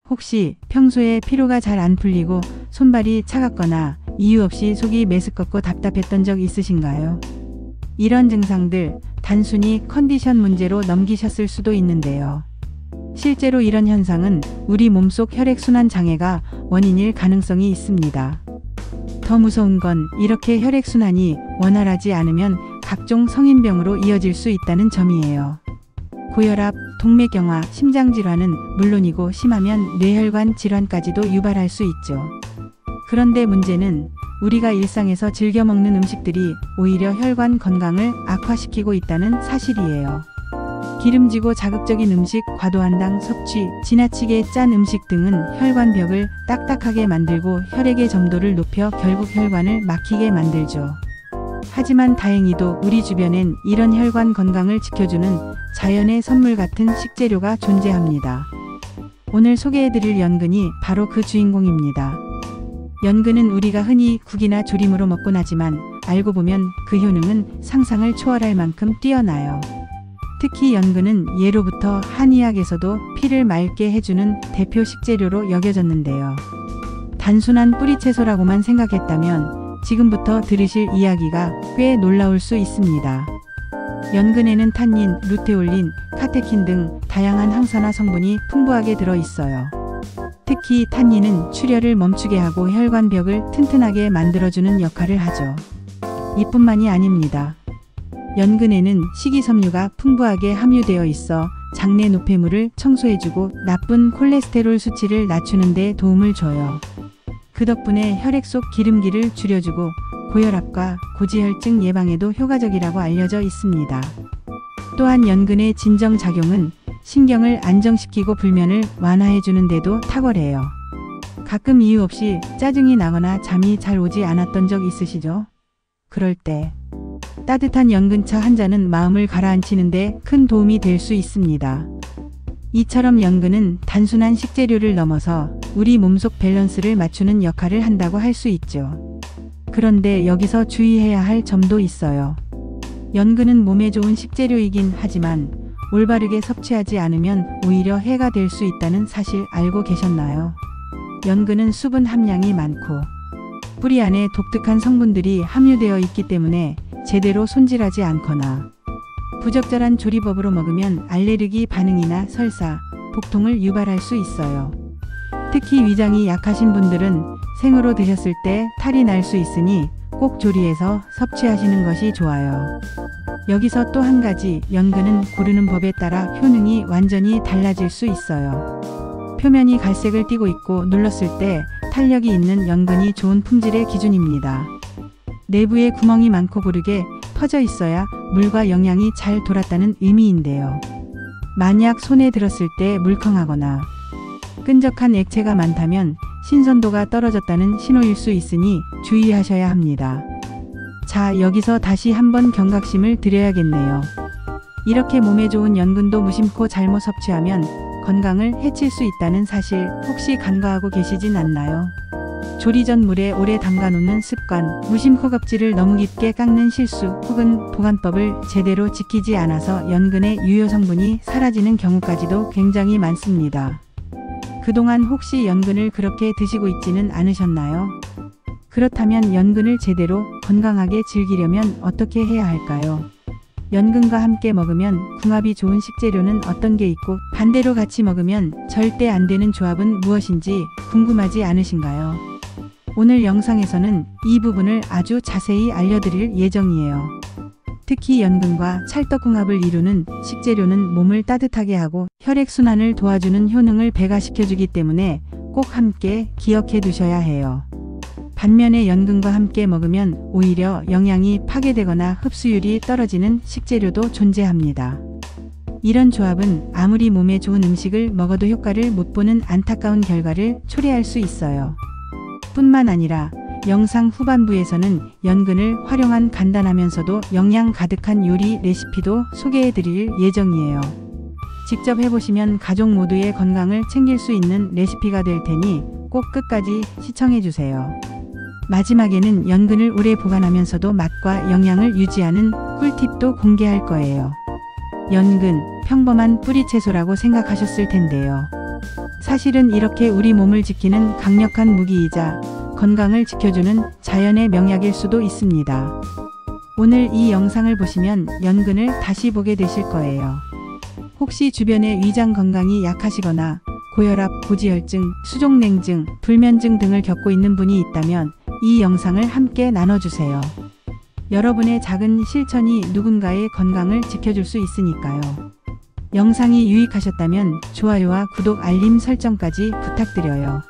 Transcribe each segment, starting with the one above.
혹시 평소에 피로가 잘 안 풀리고 손발이 차갑거나 이유 없이 속이 메스껍고 답답했던 적 있으신가요? 이런 증상들 단순히 컨디션 문제로 넘기셨을 수도 있는데요. 실제로 이런 현상은 우리 몸속 혈액순환 장애가 원인일 가능성이 있습니다. 더 무서운 건 이렇게 혈액순환이 원활하지 않으면 각종 성인병으로 이어질 수 있다는 점이에요. 고혈압, 동맥경화, 심장질환은 물론이고 심하면 뇌혈관 질환까지도 유발할 수 있죠. 그런데 문제는 우리가 일상에서 즐겨 먹는 음식들이 오히려 혈관 건강을 악화시키고 있다는 사실이에요. 기름지고 자극적인 음식, 과도한 당 섭취, 지나치게 짠 음식 등은 혈관벽을 딱딱하게 만들고 혈액의 점도를 높여 결국 혈관을 막히게 만들죠. 하지만 다행히도 우리 주변엔 이런 혈관 건강을 지켜주는 자연의 선물 같은 식재료가 존재합니다. 오늘 소개해드릴 연근이 바로 그 주인공입니다. 연근은 우리가 흔히 국이나 조림으로 먹곤 하지만 알고 보면 그 효능은 상상을 초월할 만큼 뛰어나요. 특히 연근은 예로부터 한의학에서도 피를 맑게 해주는 대표 식재료로 여겨졌는데요. 단순한 뿌리채소라고만 생각했다면 지금부터 들으실 이야기가 꽤 놀라울 수 있습니다. 연근에는 탄닌, 루테올린, 카테킨 등 다양한 항산화 성분이 풍부하게 들어있어요. 특히 탄닌은 출혈을 멈추게 하고 혈관벽을 튼튼하게 만들어주는 역할을 하죠. 이뿐만이 아닙니다. 연근에는 식이섬유가 풍부하게 함유되어 있어 장내 노폐물을 청소해주고 나쁜 콜레스테롤 수치를 낮추는 데 도움을 줘요. 그 덕분에 혈액 속 기름기를 줄여주고 고혈압과 고지혈증 예방에도 효과적이라고 알려져 있습니다. 또한 연근의 진정작용은 신경을 안정시키고 불면을 완화해주는 데도 탁월해요. 가끔 이유 없이 짜증이 나거나 잠이 잘 오지 않았던 적 있으시죠? 그럴 때 따뜻한 연근차 한 잔은 마음을 가라앉히는 데 큰 도움이 될 수 있습니다. 이처럼 연근은 단순한 식재료를 넘어서 우리 몸속 밸런스를 맞추는 역할을 한다고 할 수 있죠. 그런데 여기서 주의해야 할 점도 있어요. 연근은 몸에 좋은 식재료이긴 하지만 올바르게 섭취하지 않으면 오히려 해가 될 수 있다는 사실 알고 계셨나요? 연근은 수분 함량이 많고 뿌리 안에 독특한 성분들이 함유되어 있기 때문에 제대로 손질하지 않거나 부적절한 조리법으로 먹으면 알레르기 반응이나 설사, 복통을 유발할 수 있어요. 특히 위장이 약하신 분들은 생으로 드셨을 때 탈이 날 수 있으니 꼭 조리해서 섭취하시는 것이 좋아요. 여기서 또 한 가지, 연근은 고르는 법에 따라 효능이 완전히 달라질 수 있어요. 표면이 갈색을 띠고 있고 눌렀을 때 탄력이 있는 연근이 좋은 품질의 기준입니다. 내부에 구멍이 많고 고르게 퍼져 있어야 물과 영양이 잘 돌았다는 의미인데요. 만약 손에 들었을 때 물컹하거나 끈적한 액체가 많다면 신선도가 떨어졌다는 신호일 수 있으니 주의하셔야 합니다. 자, 여기서 다시 한번 경각심을 드려야겠네요. 이렇게 몸에 좋은 연근도 무심코 잘못 섭취하면 건강을 해칠 수 있다는 사실 혹시 간과하고 계시진 않나요? 조리 전 물에 오래 담가 놓는 습관, 무심코 껍질을 너무 깊게 깎는 실수, 혹은 보관법을 제대로 지키지 않아서 연근의 유효 성분이 사라지는 경우까지도 굉장히 많습니다. 그동안 혹시 연근을 그렇게 드시고 있지는 않으셨나요? 그렇다면 연근을 제대로 건강하게 즐기려면 어떻게 해야 할까요? 연근과 함께 먹으면 궁합이 좋은 식재료는 어떤 게 있고 반대로 같이 먹으면 절대 안 되는 조합은 무엇인지 궁금하지 않으신가요? 오늘 영상에서는 이 부분을 아주 자세히 알려드릴 예정이에요. 특히 연근과 찰떡궁합을 이루는 식재료는 몸을 따뜻하게 하고 혈액순환을 도와주는 효능을 배가시켜주기 때문에 꼭 함께 기억해 두셔야 해요. 반면에 연근과 함께 먹으면 오히려 영양이 파괴되거나 흡수율이 떨어지는 식재료도 존재합니다. 이런 조합은 아무리 몸에 좋은 음식을 먹어도 효과를 못 보는 안타까운 결과를 초래할 수 있어요. 뿐만 아니라 영상 후반부에서는 연근을 활용한 간단하면서도 영양 가득한 요리 레시피도 소개해 드릴 예정이에요. 직접 해보시면 가족 모두의 건강을 챙길 수 있는 레시피가 될 테니 꼭 끝까지 시청해 주세요. 마지막에는 연근을 오래 보관하면서도 맛과 영양을 유지하는 꿀팁도 공개할 거예요. 연근, 평범한 뿌리채소라고 생각하셨을 텐데요. 사실은 이렇게 우리 몸을 지키는 강력한 무기이자 건강을 지켜주는 자연의 명약일 수도 있습니다. 오늘 이 영상을 보시면 연근을 다시 보게 되실 거예요. 혹시 주변에 위장 건강이 약하시거나 고혈압, 고지혈증, 수족냉증, 불면증 등을 겪고 있는 분이 있다면 이 영상을 함께 나눠주세요. 여러분의 작은 실천이 누군가의 건강을 지켜줄 수 있으니까요. 영상이 유익하셨다면 좋아요와 구독, 알림 설정까지 부탁드려요.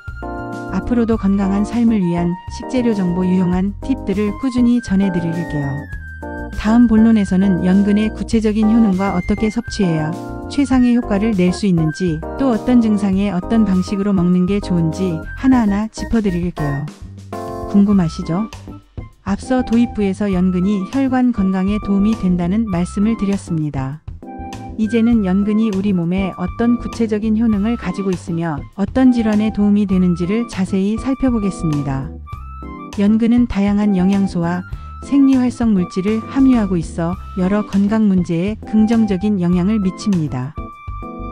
앞으로도 건강한 삶을 위한 식재료 정보, 유용한 팁들을 꾸준히 전해드릴게요. 다음 본론에서는 연근의 구체적인 효능과 어떻게 섭취해야 최상의 효과를 낼 수 있는지, 또 어떤 증상에 어떤 방식으로 먹는 게 좋은지 하나하나 짚어드릴게요. 궁금하시죠? 앞서 도입부에서 연근이 혈관 건강에 도움이 된다는 말씀을 드렸습니다. 이제는 연근이 우리 몸에 어떤 구체적인 효능을 가지고 있으며 어떤 질환에 도움이 되는지를 자세히 살펴보겠습니다. 연근은 다양한 영양소와 생리활성 물질을 함유하고 있어 여러 건강 문제에 긍정적인 영향을 미칩니다.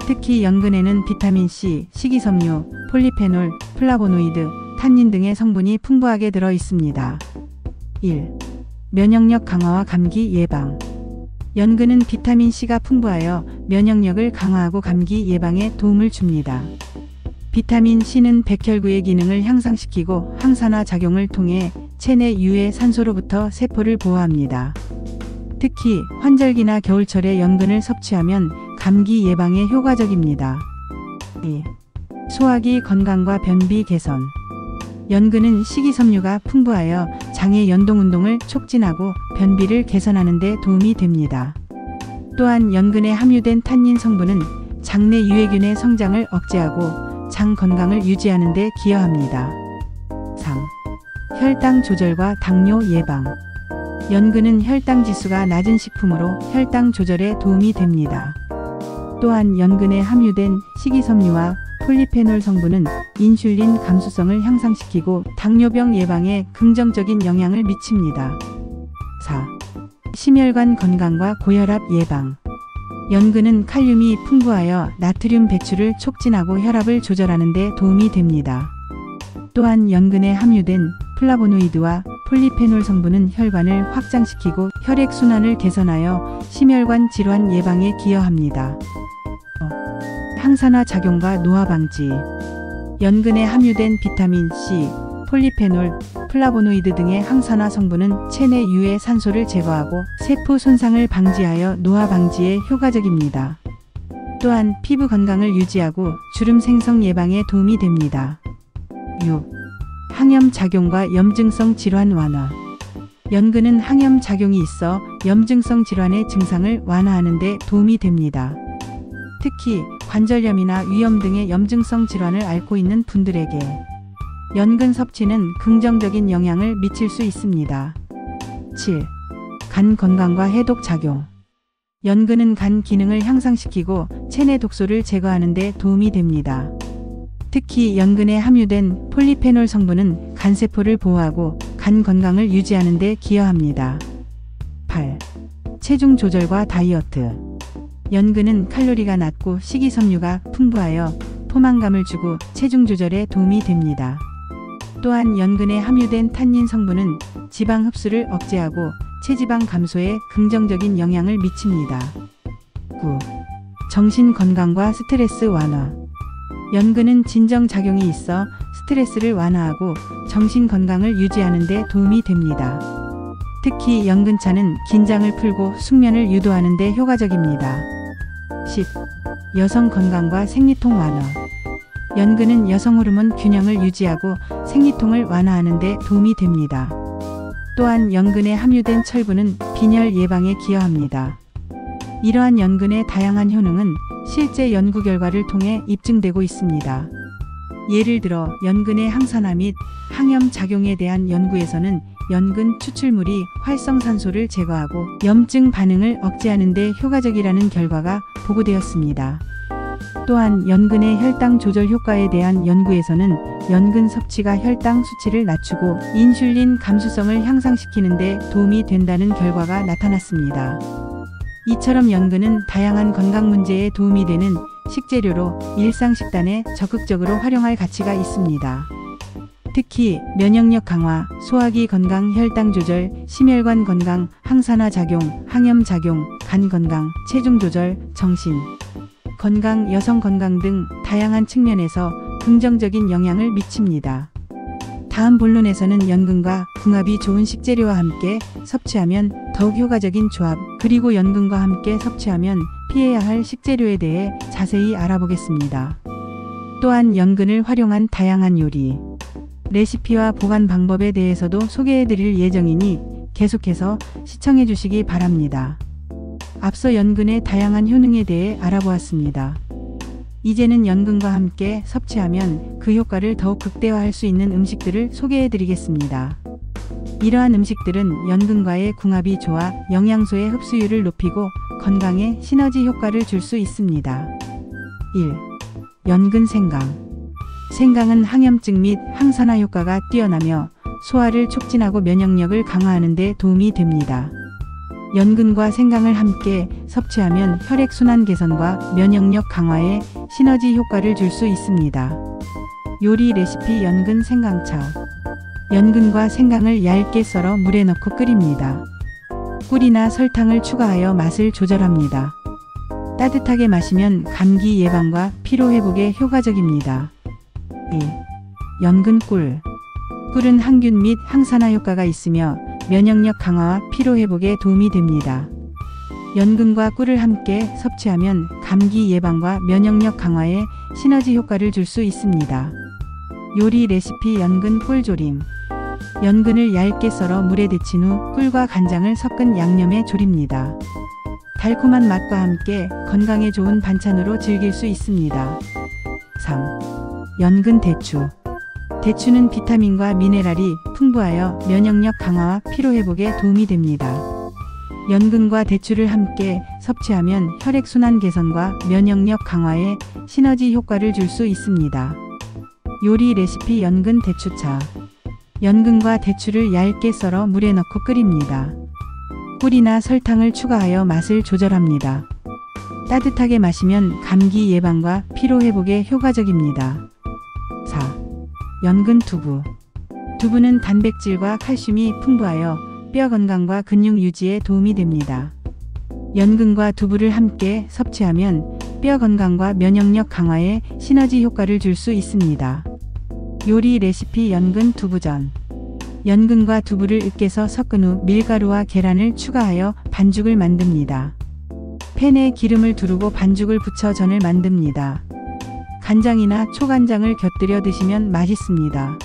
특히 연근에는 비타민C, 식이섬유, 폴리페놀, 플라보노이드, 탄닌 등의 성분이 풍부하게 들어 있습니다. 1. 면역력 강화와 감기 예방. 연근은 비타민C가 풍부하여 면역력을 강화하고 감기 예방에 도움을 줍니다. 비타민C는 백혈구의 기능을 향상시키고 항산화 작용을 통해 체내 유해 산소로부터 세포를 보호합니다. 특히 환절기나 겨울철에 연근을 섭취하면 감기 예방에 효과적입니다. 2. 소화기 건강과 변비 개선. 연근은 식이섬유가 풍부하여 장의 연동운동을 촉진하고 변비를 개선하는 데 도움이 됩니다. 또한 연근에 함유된 탄닌 성분은 장내 유해균의 성장을 억제하고 장 건강을 유지하는 데 기여합니다. 3. 혈당 조절과 당뇨 예방. 연근은 혈당 지수가 낮은 식품으로 혈당 조절에 도움이 됩니다. 또한 연근에 함유된 식이섬유와 폴리페놀 성분은 인슐린 감수성을 향상시키고 당뇨병 예방에 긍정적인 영향을 미칩니다. 4. 심혈관 건강과 고혈압 예방. 연근은 칼륨이 풍부하여 나트륨 배출을 촉진하고 혈압을 조절하는 데 도움이 됩니다. 또한 연근에 함유된 플라보노이드와 폴리페놀 성분은 혈관을 확장시키고 혈액순환을 개선하여 심혈관 질환 예방에 기여합니다. 항산화 작용과 노화 방지. 연근에 함유된 비타민 C, 폴리페놀, 플라보노이드 등의 항산화 성분은 체내 유해 산소를 제거하고 세포 손상을 방지하여 노화 방지에 효과적입니다. 또한 피부 건강을 유지하고 주름 생성 예방에 도움이 됩니다. 6. 항염 작용과 염증성 질환 완화. 연근은 항염 작용이 있어 염증성 질환의 증상을 완화하는 데 도움이 됩니다. 특히 관절염이나 위염 등의 염증성 질환을 앓고 있는 분들에게 연근 섭취는 긍정적인 영향을 미칠 수 있습니다. 7. 간 건강과 해독 작용. 연근은 간 기능을 향상시키고 체내 독소를 제거하는 데 도움이 됩니다. 특히 연근에 함유된 폴리페놀 성분은 간세포를 보호하고 간 건강을 유지하는 데 기여합니다. 8. 체중 조절과 다이어트. 연근은 칼로리가 낮고 식이섬유가 풍부하여 포만감을 주고 체중 조절에 도움이 됩니다. 또한 연근에 함유된 탄닌 성분은 지방 흡수를 억제하고 체지방 감소에 긍정적인 영향을 미칩니다. 9. 정신 건강과 스트레스 완화. 연근은 진정작용이 있어 스트레스를 완화하고 정신 건강을 유지하는 데 도움이 됩니다. 특히 연근차는 긴장을 풀고 숙면을 유도하는 데 효과적입니다. 10. 여성 건강과 생리통 완화. 연근은 여성 호르몬 균형을 유지하고 생리통을 완화하는 데 도움이 됩니다. 또한 연근에 함유된 철분은 빈혈 예방에 기여합니다. 이러한 연근의 다양한 효능은 실제 연구 결과를 통해 입증되고 있습니다. 예를 들어 연근의 항산화 및 항염 작용에 대한 연구에서는 연근 추출물이 활성산소를 제거하고 염증 반응을 억제하는 데 효과적이라는 결과가 보고되었습니다. 또한 연근의 혈당 조절 효과에 대한 연구에서는 연근 섭취가 혈당 수치를 낮추고 인슐린 감수성을 향상시키는 데 도움이 된다는 결과가 나타났습니다. 이처럼 연근은 다양한 건강 문제에 도움이 되는 식재료로 일상 식단에 적극적으로 활용할 가치가 있습니다. 특히 면역력 강화, 소화기 건강, 혈당 조절, 심혈관 건강, 항산화 작용, 항염 작용, 간 건강, 체중 조절, 정신 건강, 여성 건강 등 다양한 측면에서 긍정적인 영향을 미칩니다. 다음 본론에서는 연근과 궁합이 좋은 식재료와 함께 섭취하면 더욱 효과적인 조합, 그리고 연근과 함께 섭취하면 피해야 할 식재료에 대해 자세히 알아보겠습니다. 또한 연근을 활용한 다양한 요리, 레시피와 보관 방법에 대해서도 소개해 드릴 예정이니 계속해서 시청해 주시기 바랍니다. 앞서 연근의 다양한 효능에 대해 알아보았습니다. 이제는 연근과 함께 섭취하면 그 효과를 더욱 극대화할 수 있는 음식들을 소개해 드리겠습니다. 이러한 음식들은 연근과의 궁합이 좋아 영양소의 흡수율을 높이고 건강에 시너지 효과를 줄 수 있습니다. 1. 연근 생강. 생강은 항염증 및 항산화 효과가 뛰어나며 소화를 촉진하고 면역력을 강화하는 데 도움이 됩니다. 연근과 생강을 함께 섭취하면 혈액순환 개선과 면역력 강화에 시너지 효과를 줄 수 있습니다. 요리 레시피 연근 생강차. 연근과 생강을 얇게 썰어 물에 넣고 끓입니다. 꿀이나 설탕을 추가하여 맛을 조절합니다. 따뜻하게 마시면 감기 예방과 피로 회복에 효과적입니다. 2. 연근 꿀. 꿀은 항균 및 항산화 효과가 있으며 면역력 강화와 피로 회복에 도움이 됩니다. 연근과 꿀을 함께 섭취하면 감기 예방과 면역력 강화에 시너지 효과를 줄 수 있습니다. 요리 레시피 연근 꿀조림. 연근을 얇게 썰어 물에 데친 후 꿀과 간장을 섞은 양념에 졸입니다. 달콤한 맛과 함께 건강에 좋은 반찬으로 즐길 수 있습니다. 3. 연근 대추. 대추는 비타민과 미네랄이 풍부하여 면역력 강화와 피로 회복에 도움이 됩니다. 연근과 대추를 함께 섭취하면 혈액순환 개선과 면역력 강화에 시너지 효과를 줄 수 있습니다. 요리 레시피 연근 대추차. 연근과 대추를 얇게 썰어 물에 넣고 끓입니다. 꿀이나 설탕을 추가하여 맛을 조절합니다. 따뜻하게 마시면 감기 예방과 피로 회복에 효과적입니다. 4. 연근 두부. 두부는 단백질과 칼슘이 풍부하여 뼈 건강과 근육 유지에 도움이 됩니다. 연근과 두부를 함께 섭취하면 뼈 건강과 면역력 강화에 시너지 효과를 줄 수 있습니다. 요리 레시피 연근 두부전. 연근과 두부를 으깨서 섞은 후 밀가루와 계란을 추가하여 반죽을 만듭니다. 팬에 기름을 두르고 반죽을 붙여 전을 만듭니다. 간장이나 초간장을 곁들여 드시면 맛있습니다.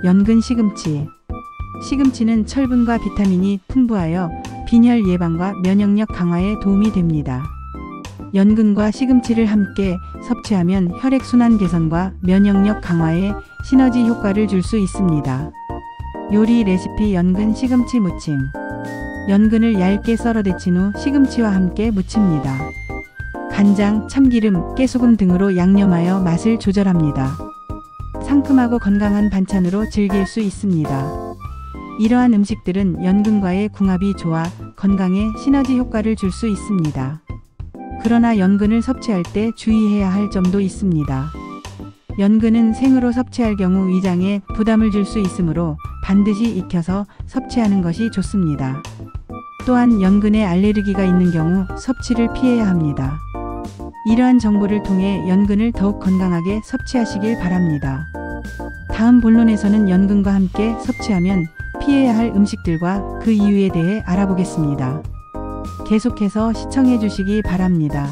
연근 시금치. 시금치는 철분과 비타민이 풍부하여 빈혈 예방과 면역력 강화에 도움이 됩니다. 연근과 시금치를 함께 섭취하면 혈액순환 개선과 면역력 강화에 시너지 효과를 줄 수 있습니다. 요리 레시피 연근 시금치 무침. 연근을 얇게 썰어 데친 후 시금치와 함께 무칩니다. 간장, 참기름, 깨소금 등으로 양념하여 맛을 조절합니다. 상큼하고 건강한 반찬으로 즐길 수 있습니다. 이러한 음식들은 연근과의 궁합이 좋아 건강에 시너지 효과를 줄 수 있습니다. 그러나 연근을 섭취할 때 주의해야 할 점도 있습니다. 연근은 생으로 섭취할 경우 위장에 부담을 줄 수 있으므로 반드시 익혀서 섭취하는 것이 좋습니다. 또한 연근에 알레르기가 있는 경우 섭취를 피해야 합니다. 이러한 정보를 통해 연근을 더욱 건강하게 섭취하시길 바랍니다. 다음 본론에서는 연근과 함께 섭취하면 피해야 할 음식들과 그 이유에 대해 알아보겠습니다. 계속해서 시청해 주시기 바랍니다.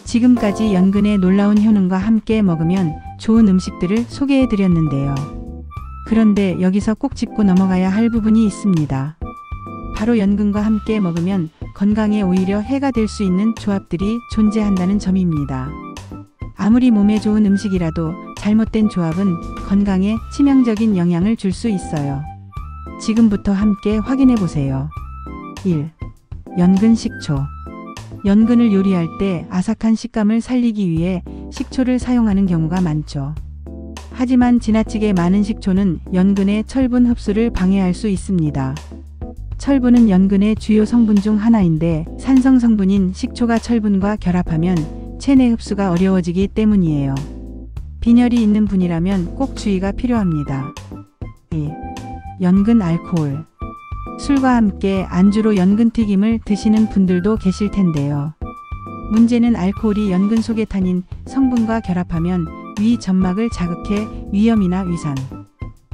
지금까지 연근의 놀라운 효능과 함께 먹으면 좋은 음식들을 소개해 드렸는데요. 그런데 여기서 꼭 짚고 넘어가야 할 부분이 있습니다. 바로 연근과 함께 먹으면 건강에 오히려 해가 될 수 있는 조합들이 존재한다는 점입니다. 아무리 몸에 좋은 음식이라도 잘못된 조합은 건강에 치명적인 영향을 줄 수 있어요. 지금부터 함께 확인해 보세요. 1. 연근 식초. 연근을 요리할 때 아삭한 식감을 살리기 위해 식초를 사용하는 경우가 많죠. 하지만 지나치게 많은 식초는 연근의 철분 흡수를 방해할 수 있습니다. 철분은 연근의 주요 성분 중 하나인데 산성 성분인 식초가 철분과 결합하면 체내 흡수가 어려워지기 때문이에요. 빈혈이 있는 분이라면 꼭 주의가 필요합니다. 2. 연근 알코올. 술과 함께 안주로 연근 튀김을 드시는 분들도 계실 텐데요. 문제는 알코올이 연근 속의 타닌 성분과 결합하면 위 점막을 자극해 위염이나 위산,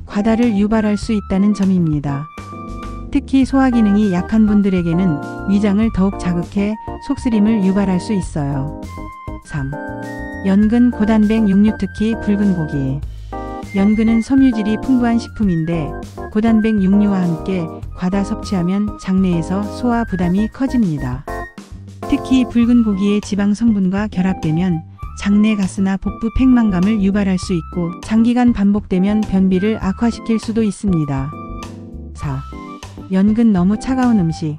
과다를 유발할 수 있다는 점입니다. 특히 소화 기능이 약한 분들에게는 위장을 더욱 자극해 속쓰림을 유발할 수 있어요. 3. 연근 고단백 육류, 특히 붉은 고기. 연근은 섬유질이 풍부한 식품인데 고단백 육류와 함께 과다 섭취하면 장내에서 소화 부담이 커집니다. 특히 붉은 고기의 지방 성분과 결합되면 장내 가스나 복부 팽만감을 유발할 수 있고 장기간 반복되면 변비를 악화시킬 수도 있습니다. 4. 연근 너무 차가운 음식.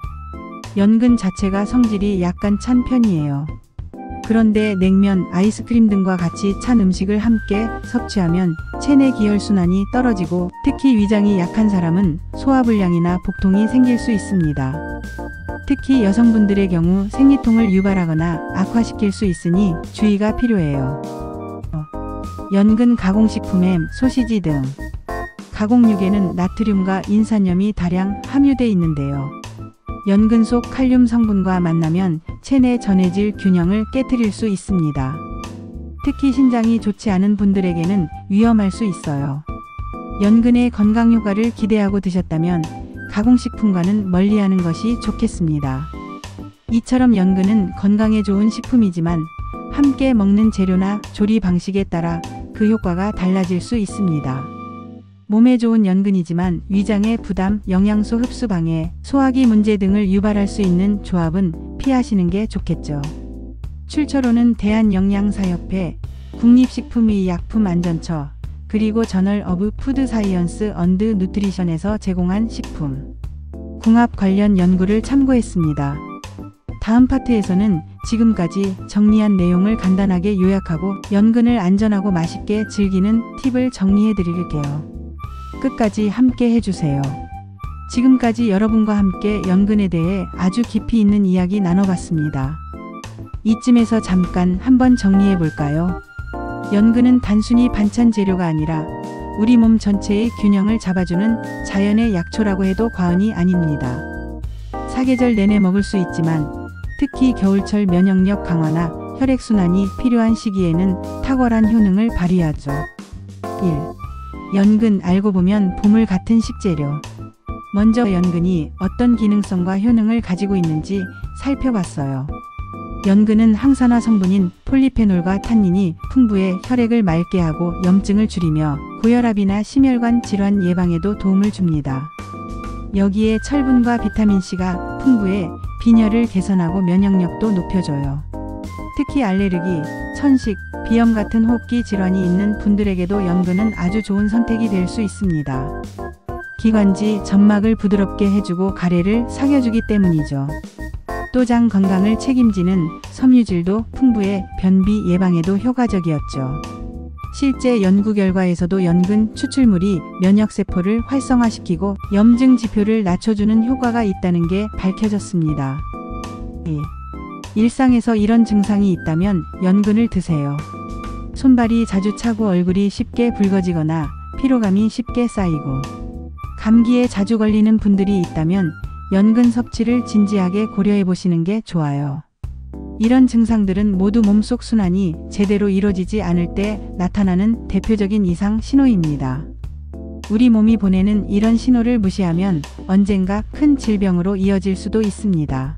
연근 자체가 성질이 약간 찬 편이에요. 그런데 냉면, 아이스크림 등과 같이 찬 음식을 함께 섭취하면 체내 기혈순환이 떨어지고 특히 위장이 약한 사람은 소화불량이나 복통이 생길 수 있습니다. 특히 여성분들의 경우 생리통을 유발하거나 악화시킬 수 있으니 주의가 필요해요. 연근 가공식품에 소시지 등. 가공육에는 나트륨과 인산염이 다량 함유되어 있는데요. 연근 속 칼륨 성분과 만나면 체내 전해질 균형을 깨트릴 수 있습니다. 특히 신장이 좋지 않은 분들에게는 위험할 수 있어요. 연근의 건강 효과를 기대하고 드셨다면 가공식품과는 멀리하는 것이 좋겠습니다. 이처럼 연근은 건강에 좋은 식품이지만 함께 먹는 재료나 조리 방식에 따라 그 효과가 달라질 수 있습니다. 몸에 좋은 연근이지만 위장의 부담, 영양소 흡수 방해, 소화기 문제 등을 유발할 수 있는 조합은 피하시는 게 좋겠죠. 출처로는 대한영양사협회, 국립식품의약품안전처, 그리고 저널 오브 푸드 사이언스 앤드 누트리션에서 제공한 식품 궁합 관련 연구를 참고했습니다. 다음 파트에서는 지금까지 정리한 내용을 간단하게 요약하고 연근을 안전하고 맛있게 즐기는 팁을 정리해 드릴게요. 끝까지 함께 해주세요. 지금까지 여러분과 함께 연근에 대해 아주 깊이 있는 이야기 나눠봤습니다. 이쯤에서 잠깐 한번 정리해 볼까요? 연근은 단순히 반찬 재료가 아니라 우리 몸 전체의 균형을 잡아주는 자연의 약초라고 해도 과언이 아닙니다. 사계절 내내 먹을 수 있지만 특히 겨울철 면역력 강화나 혈액순환이 필요한 시기에는 탁월한 효능을 발휘하죠. 1. 연근 알고 보면 보물 같은 식재료. 먼저 연근이 어떤 기능성과 효능을 가지고 있는지 살펴봤어요. 연근은 항산화 성분인 폴리페놀과 탄닌이 풍부해 혈액을 맑게 하고 염증을 줄이며 고혈압이나 심혈관 질환 예방에도 도움을 줍니다. 여기에 철분과 비타민C가 풍부해 빈혈을 개선하고 면역력도 높여줘요. 특히 알레르기, 천식, 비염 같은 호흡기 질환이 있는 분들에게도 연근은 아주 좋은 선택이 될 수 있습니다. 기관지, 점막을 부드럽게 해주고 가래를 사겨주기 때문이죠. 또 장 건강을 책임지는 섬유질도 풍부해 변비 예방에도 효과적이었죠. 실제 연구 결과에서도 연근 추출물이 면역세포를 활성화시키고 염증 지표를 낮춰주는 효과가 있다는 게 밝혀졌습니다. 2. 일상에서 이런 증상이 있다면 연근을 드세요. 손발이 자주 차고 얼굴이 쉽게 붉어지거나 피로감이 쉽게 쌓이고 감기에 자주 걸리는 분들이 있다면 연근 섭취를 진지하게 고려해 보시는 게 좋아요. 이런 증상들은 모두 몸속 순환이 제대로 이루어지지 않을 때 나타나는 대표적인 이상 신호입니다. 우리 몸이 보내는 이런 신호를 무시하면 언젠가 큰 질병으로 이어질 수도 있습니다.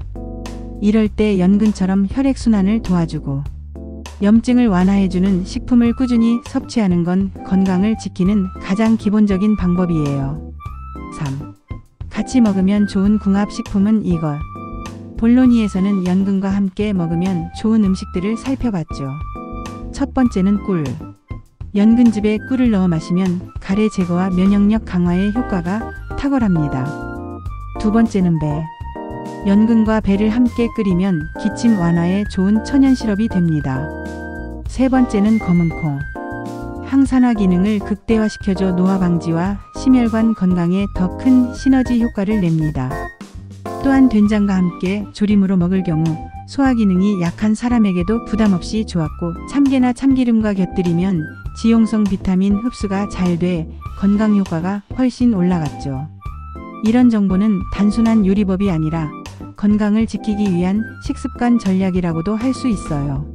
이럴 때 연근처럼 혈액순환을 도와주고 염증을 완화해주는 식품을 꾸준히 섭취하는 건 건강을 지키는 가장 기본적인 방법이에요. 3. 같이 먹으면 좋은 궁합식품은 이것. 본론이에서는 연근과 함께 먹으면 좋은 음식들을 살펴봤죠. 첫 번째는 꿀. 연근즙에 꿀을 넣어 마시면 가래 제거와 면역력 강화의 효과가 탁월합니다. 두 번째는 배. 연근과 배를 함께 끓이면 기침 완화에 좋은 천연 시럽이 됩니다. 세 번째는 검은콩. 항산화 기능을 극대화시켜줘 노화 방지와 심혈관 건강에 더 큰 시너지 효과를 냅니다. 또한 된장과 함께 조림으로 먹을 경우 소화 기능이 약한 사람에게도 부담 없이 좋았고, 참깨나 참기름과 곁들이면 지용성 비타민 흡수가 잘 돼 건강 효과가 훨씬 올라갔죠. 이런 정보는 단순한 요리법이 아니라 건강을 지키기 위한 식습관 전략이라고도 할 수 있어요.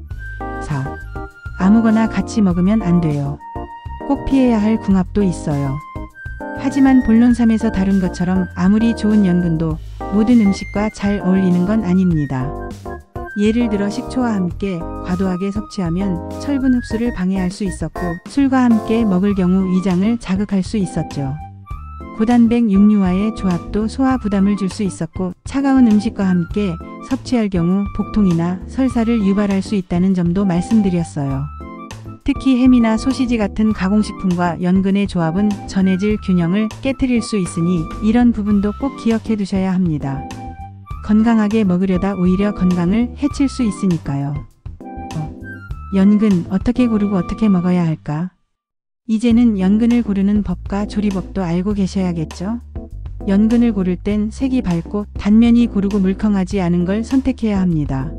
4. 아무거나 같이 먹으면 안 돼요. 꼭 피해야 할 궁합도 있어요. 하지만 본론삼에서 다룬 것처럼 아무리 좋은 연근도 모든 음식과 잘 어울리는 건 아닙니다. 예를 들어 식초와 함께 과도하게 섭취하면 철분 흡수를 방해할 수 있었고, 술과 함께 먹을 경우 위장을 자극할 수 있었죠. 고단백 육류와의 조합도 소화 부담을 줄 수 있었고, 차가운 음식과 함께 섭취할 경우 복통이나 설사를 유발할 수 있다는 점도 말씀드렸어요. 특히 햄이나 소시지 같은 가공식품과 연근의 조합은 전해질 균형을 깨트릴 수 있으니 이런 부분도 꼭 기억해 두셔야 합니다. 건강하게 먹으려다 오히려 건강을 해칠 수 있으니까요. 연근 어떻게 고르고 어떻게 먹어야 할까? 이제는 연근을 고르는 법과 조리법도 알고 계셔야겠죠? 연근을 고를 땐 색이 밝고 단면이 고르고 물컹하지 않은 걸 선택해야 합니다.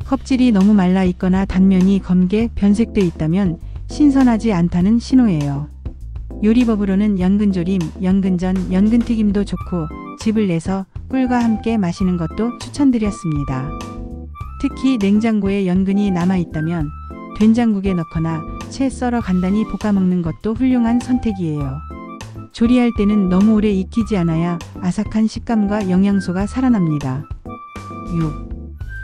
껍질이 너무 말라 있거나 단면이 검게 변색돼 있다면 신선하지 않다는 신호예요. 요리법으로는 연근조림, 연근전, 연근튀김도 좋고, 즙을 내서 꿀과 함께 마시는 것도 추천드렸습니다. 특히 냉장고에 연근이 남아있다면 된장국에 넣거나 채 썰어 간단히 볶아 먹는 것도 훌륭한 선택이에요. 조리할 때는 너무 오래 익히지 않아야 아삭한 식감과 영양소가 살아납니다. 6.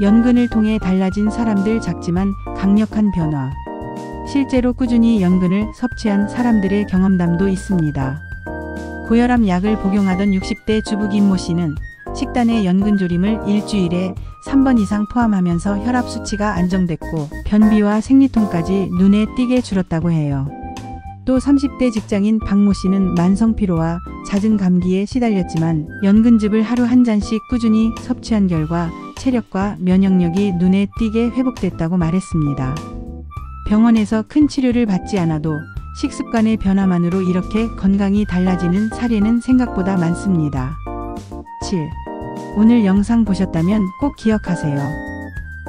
연근을 통해 달라진 사람들, 작지만 강력한 변화. 실제로 꾸준히 연근을 섭취한 사람들의 경험담도 있습니다. 고혈압 약을 복용하던 60대 주부 김모 씨는 식단에 연근조림을 일주일에 3번 이상 포함하면서 혈압 수치가 안정됐고, 변비와 생리통까지 눈에 띄게 줄었다고 해요. 또 30대 직장인 박모 씨는 만성 피로와 잦은 감기에 시달렸지만 연근즙을 하루 한 잔씩 꾸준히 섭취한 결과 체력과 면역력이 눈에 띄게 회복됐다고 말했습니다. 병원에서 큰 치료를 받지 않아도 식습관의 변화만으로 이렇게 건강이 달라지는 사례는 생각보다 많습니다. 7. 오늘 영상 보셨다면 꼭 기억하세요.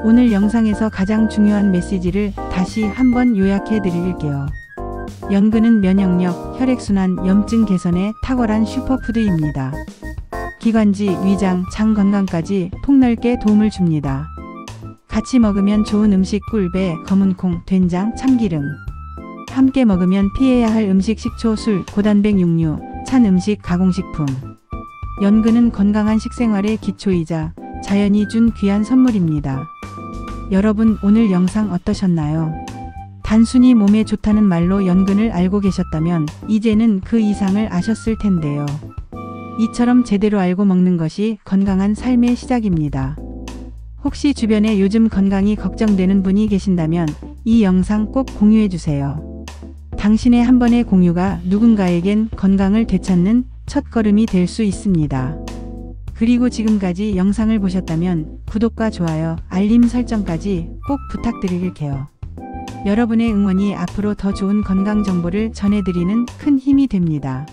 오늘 영상에서 가장 중요한 메시지를 다시 한번 요약해 드릴게요. 연근은 면역력, 혈액순환, 염증 개선에 탁월한 슈퍼푸드입니다. 기관지, 위장, 장 건강까지 폭넓게 도움을 줍니다. 같이 먹으면 좋은 음식 꿀배, 검은콩, 된장, 참기름. 함께 먹으면 피해야 할 음식 식초, 술, 고단백 육류, 찬 음식, 가공식품. 연근은 건강한 식생활의 기초이자 자연이 준 귀한 선물입니다. 여러분, 오늘 영상 어떠셨나요? 단순히 몸에 좋다는 말로 연근을 알고 계셨다면 이제는 그 이상을 아셨을 텐데요. 이처럼 제대로 알고 먹는 것이 건강한 삶의 시작입니다. 혹시 주변에 요즘 건강이 걱정되는 분이 계신다면 이 영상 꼭 공유해 주세요. 당신의 한 번의 공유가 누군가에겐 건강을 되찾는 첫걸음이 될 수 있습니다. 그리고 지금까지 영상을 보셨다면 구독과 좋아요, 알림 설정까지 꼭 부탁드릴게요. 여러분의 응원이 앞으로 더 좋은 건강 정보를 전해드리는 큰 힘이 됩니다.